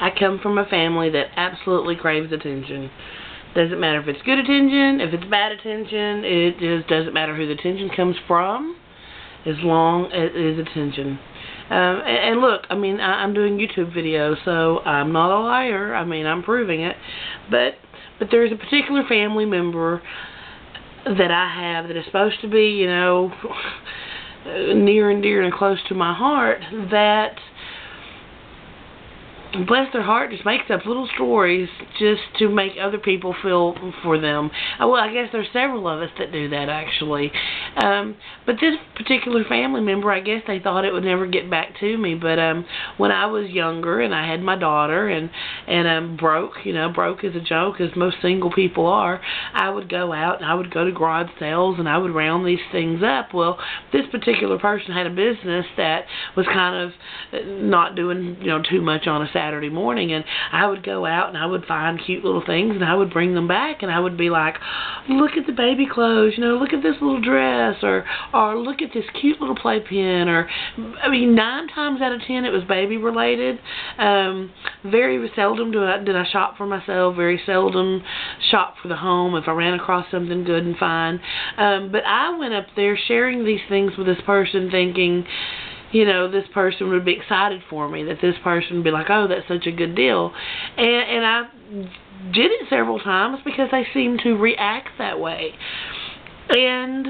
I come from a family that absolutely craves attention. Doesn't matter if it's good attention, if it's bad attention, it just doesn't matter who the attention comes from, as long as it is attention. And look, I mean, I'm doing YouTube videos, so I'm not a liar. I mean, I'm proving it. But there's a particular family member that I have that is supposed to be, you know, near and dear and close to my heart, that, bless their heart, just makes up little stories just to make other people feel for them. Well, I guess there's several of us that do that, actually. But this particular family member, I guess they thought it would never get back to me. But when I was younger and I had my daughter and broke, you know, broke as a joke, as most single people are, I would go out and I would go to garage sales and I would round these things up. Well, this particular person had a business that was kind of not doing, you know, too much on a Saturday morning, and I would go out and I would find cute little things and I would bring them back and I would be like, look at the baby clothes, you know, look at this little dress, or look at this cute little playpen, or, I mean, 9 times out of 10 it was baby related. Very seldom did I shop for myself, very seldom shop for the home if I ran across something good and fine. But I went up there sharing these things with this person thinking, you know, this person would be excited for me, that this person would be like, oh, that's such a good deal. And I did it several times because they seemed to react that way. And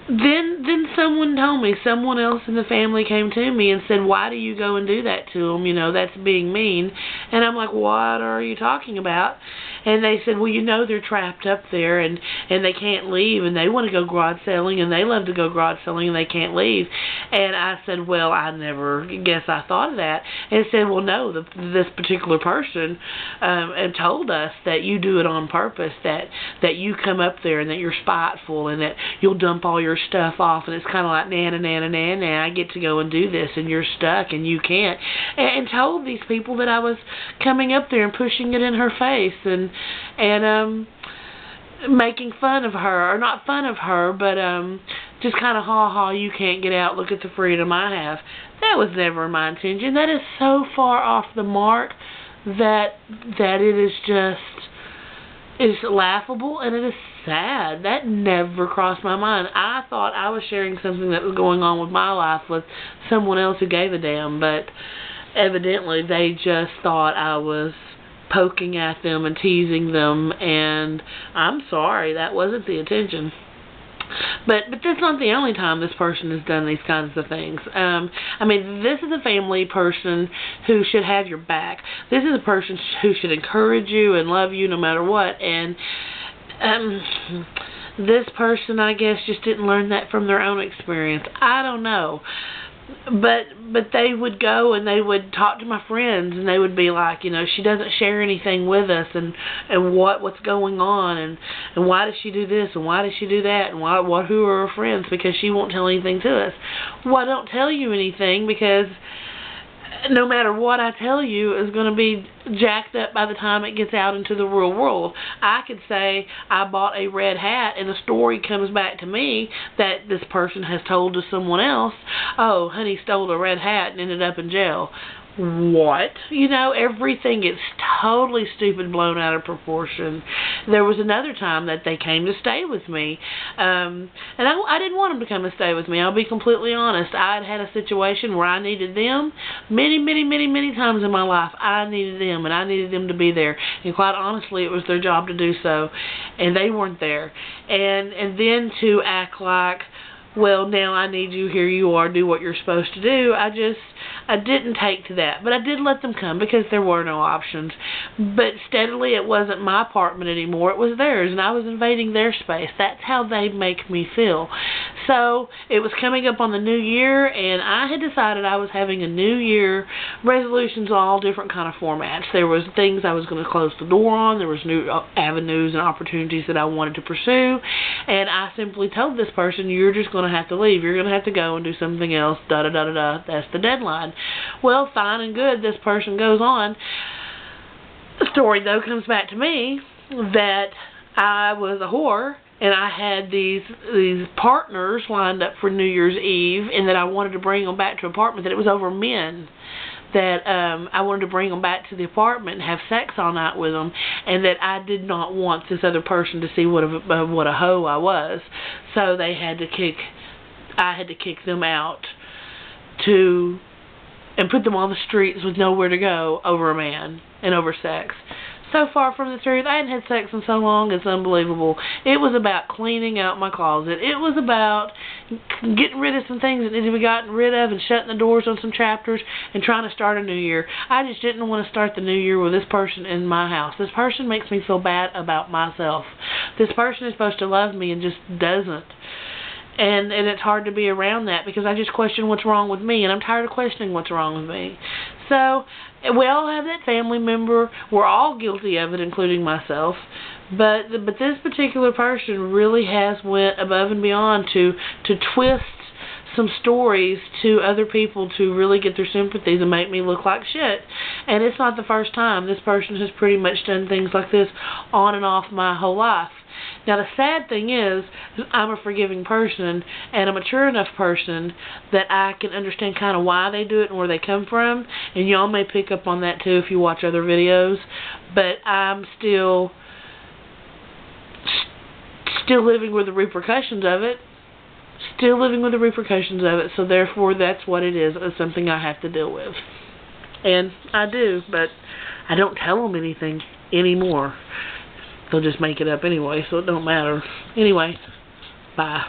then someone told me, someone else in the family came to me and said, why do you go and do that to them? You know, that's being mean. And I'm like, what are you talking about? And they said, well, you know, they're trapped up there and they can't leave, and they want to go garage selling, and they love to go garage selling, and they can't leave. And I said, well, I never guess I thought of that. And said, well, no, this particular person and told us that you do it on purpose, that you come up there and that you're spiteful and that you'll dump all your stuff off, and it's kind of like, na, I get to go and do this, and you're stuck, and you can't. And told these people that I was coming up there and pushing it in her face, and making fun of her, or not fun of her, but just kind of, ha, you can't get out, look at the freedom I have. That was never my intention. That is so far off the mark that it is just, it's laughable, and it is sad. That never crossed my mind. I thought I was sharing something that was going on with my life with someone else who gave a damn, but evidently they just thought I was poking at them and teasing them, and I'm sorry, that wasn't the intention. But that's not the only time this person has done these kinds of things. I mean, this is a family person who should have your back. This is a person who should encourage you and love you no matter what. And this person, I guess, just didn't learn that from their own experience. I don't know. But they would go and they would talk to my friends, and they would be like, you know, she doesn't share anything with us, and what's going on, and why does she do this, and why does she do that, and who are her friends, because she won't tell anything to us. Well, I don't tell you anything because no matter what I tell you is going to be jacked up by the time it gets out into the real world. I could say I bought a red hat, and the story comes back to me that this person has told to someone else, oh, honey stole a red hat and ended up in jail. What? You know, everything gets totally stupid, blown out of proportion. There was another time that they came to stay with me, and I didn't want them to come to stay with me. I'll be completely honest. I had a situation where I needed them many times in my life. I needed them, and I needed them to be there, and quite honestly, it was their job to do so, and they weren't there. And then to act like, well, now I need you, here you are, do what you're supposed to do. I didn't take to that, but I did let them come because there were no options. But steadily, it wasn't my apartment anymore, it was theirs, and I was invading their space. That's how they make me feel. So it was coming up on the new year, and I had decided I was having a new year resolutions, all different kind of formats. There was things I was going to close the door on, there was new avenues and opportunities that I wanted to pursue, and I simply told this person, you're just going to have to leave, you're going to have to go and do something else, da-da-da-da-da, that's the deadline. Well, fine and good, this person goes on. The story, though, comes back to me that I was a whore, and I had these partners lined up for New Year's Eve, and that I wanted to bring them back to an apartment, that it was over men. that I wanted to bring them back to the apartment and have sex all night with them, and that I did not want this other person to see what a hoe I was. So I had to kick them out and put them on the streets with nowhere to go over a man and over sex. So far from the truth. I hadn't had sex in so long, it's unbelievable. It was about cleaning out my closet. It was about getting rid of some things that needed to be gotten rid of and shutting the doors on some chapters and trying to start a new year. I just didn't want to start the new year with this person in my house. This person makes me feel bad about myself. This person is supposed to love me and just doesn't. And it's hard to be around that because I just question what's wrong with me, and I'm tired of questioning what's wrong with me. So we all have that family member. We're all guilty of it, including myself. But this particular person really has went above and beyond to twist some stories to other people to really get their sympathies and make me look like shit. And it's not the first time. This person has pretty much done things like this on and off my whole life. Now, the sad thing is, I'm a forgiving person and a mature enough person that I can understand kind of why they do it and where they come from. And y'all may pick up on that too if you watch other videos. But I'm still living with the repercussions of it. Still living with the repercussions of it. So therefore, that's what it is. It's something I have to deal with. And I do, but I don't tell them anything anymore. They'll just make it up anyway, so it don't matter. Anyway, bye.